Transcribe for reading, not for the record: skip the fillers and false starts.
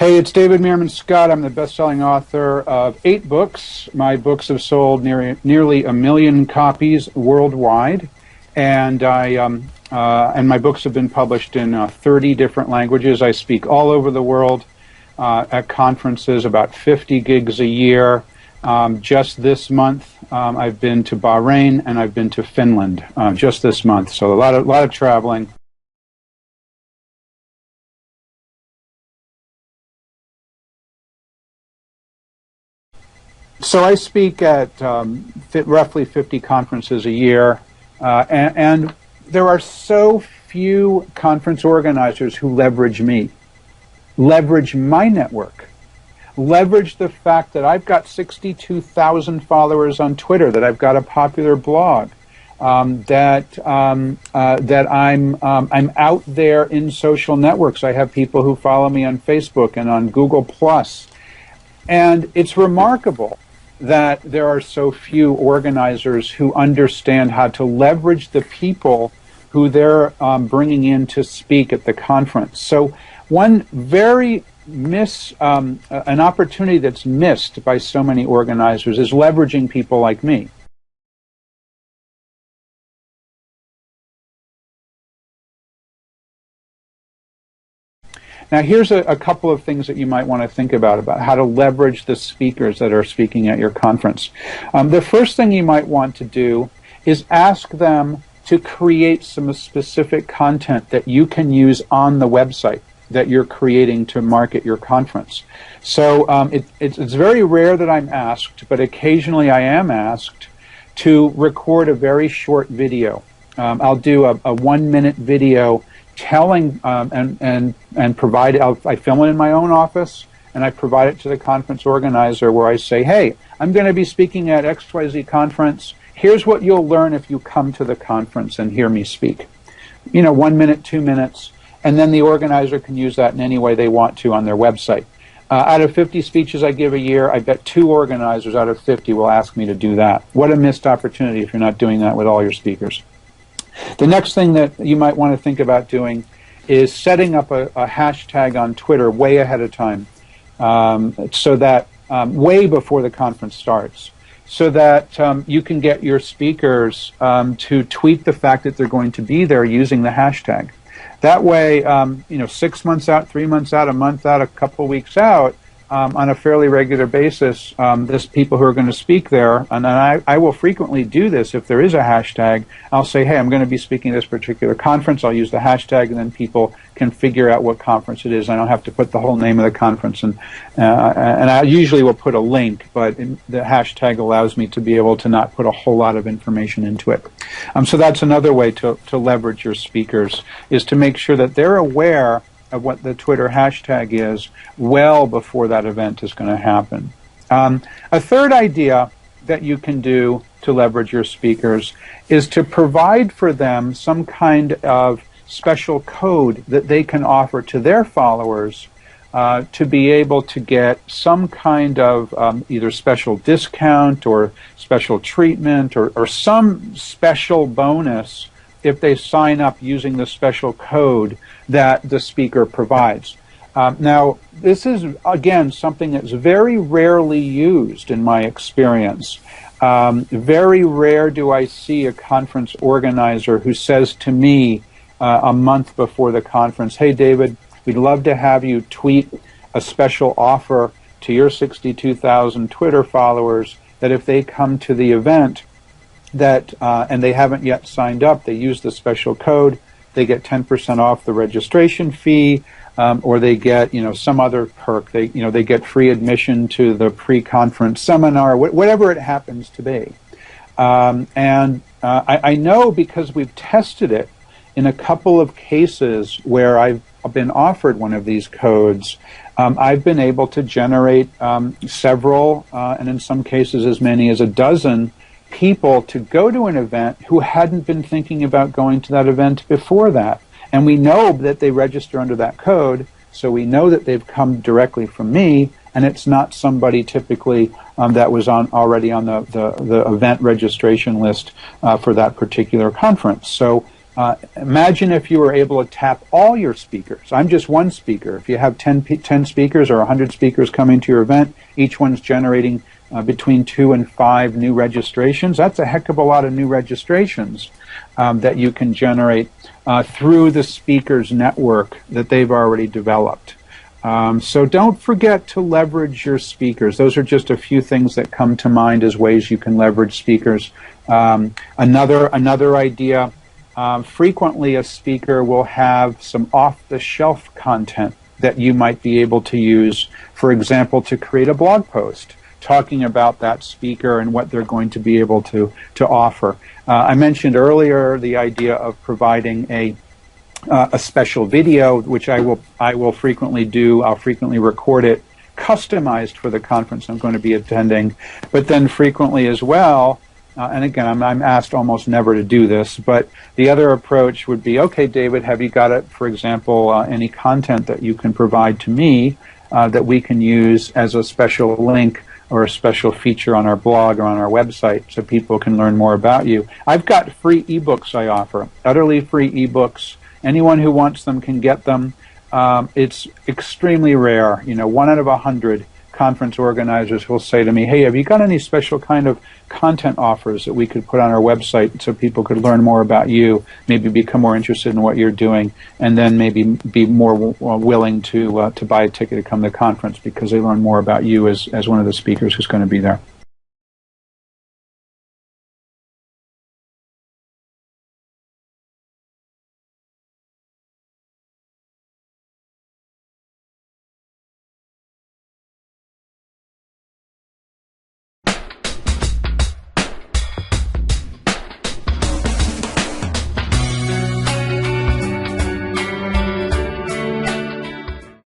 Hey, it's David Meerman Scott. I'm the best-selling author of 8 books. My books have sold nearly 1 million copies worldwide, and my books have been published in 30 different languages. I speak all over the world at conferences, about 50 gigs a year. Just this month, I've been to Bahrain and I've been to Finland just this month. So a lot of traveling. So I speak at roughly 50 conferences a year, and there are so few conference organizers who leverage me, leverage my network, leverage the fact that I've got 62,000 followers on Twitter, that I've got a popular blog, that I'm out there in social networks. I have people who follow me on Facebook and on Google+. And it's remarkable that there are so few organizers who understand how to leverage the people who they're bringing in to speak at the conference. So one an opportunity that's missed by so many organizers is leveraging people like me. Now, here's a couple of things that you might want to think about how to leverage the speakers that are speaking at your conference. The first thing you might want to do is ask them to create some specific content that you can use on the website that you're creating to market your conference. So it's very rare that I'm asked, but occasionally I am asked to record a very short video. I'll do a 1-minute video telling and provide it. I film it in my own office and I provide it to the conference organizer where I say, hey, I'm going to be speaking at XYZ conference. Here's what you'll learn if you come to the conference and hear me speak. 1 minute, 2 minutes, and then the organizer can use that in any way they want to on their website. Out of 50 speeches I give a year, I bet 2 organizers out of 50 will ask me to do that. What a missed opportunity if you're not doing that with all your speakers. The next thing that you might want to think about doing is setting up a hashtag on Twitter way ahead of time, so that way before the conference starts, so that you can get your speakers to tweet the fact that they're going to be there using the hashtag. That way, 6 months out, 3 months out, a month out, a couple weeks out, on a fairly regular basis, there's people who are going to speak there, and I will frequently do this. If there is a hashtag, I'll say, hey, I'm going to be speaking at this particular conference. I'll use the hashtag, and then people can figure out what conference it is. I don't have to put the whole name of the conference, and I usually will put a link, but the hashtag allows me to be able to not put a whole lot of information into it. So that's another way to leverage your speakers, is to make sure that they're aware of what the Twitter hashtag is well before that event is going to happen. A third idea that you can do to leverage your speakers is to provide for them some kind of special code that they can offer to their followers to be able to get some kind of either special discount or special treatment or some special bonus if they sign up using the special code that the speaker provides. Now, this is, again, something that's very rarely used in my experience. Very rare do I see a conference organizer who says to me a month before the conference, hey, David, we'd love to have you tweet a special offer to your 62,000 Twitter followers that if they come to the event, and they haven't yet signed up, they use the special code, they get 10% off the registration fee, or they get some other perk. They get free admission to the pre-conference seminar, whatever it happens to be. I know because we've tested it in a couple of cases where I've been offered one of these codes. I've been able to generate several, and in some cases as many as a dozen people to go to an event who hadn't been thinking about going to that event before that. And we know that they register under that code, so we know that they've come directly from me, and it's not somebody typically that was already on the event registration list for that particular conference. So Imagine if you were able to tap all your speakers. I'm just one speaker. If you have 10 speakers or 100 speakers coming to your event, each one's generating between 2 and 5 new registrations. That's a heck of a lot of new registrations that you can generate through the speakers network that they've already developed. So don't forget to leverage your speakers. Those are just a few things that come to mind as ways you can leverage speakers. Another idea, frequently a speaker will have some off-the-shelf content that you might be able to use, for example, to create a blog post talking about that speaker and what they're going to be able to offer. I mentioned earlier the idea of providing a special video, which I will frequently do. I'll frequently record it, customized for the conference I'm going to be attending. But then frequently as well, and again, I'm asked almost never to do this, but the other approach would be, okay, David, have you got it, for example, any content that you can provide to me that we can use as a special link or a special feature on our blog or on our website so people can learn more about you. I've got free ebooks I offer, utterly free ebooks. Anyone who wants them can get them. It's extremely rare. 1 out of 100 conference organizers will say to me, hey, have you got any special kind of content offers that we could put on our website so people could learn more about you, maybe become more interested in what you're doing, and then maybe be more willing to buy a ticket to come to the conference because they learn more about you as one of the speakers who's going to be there.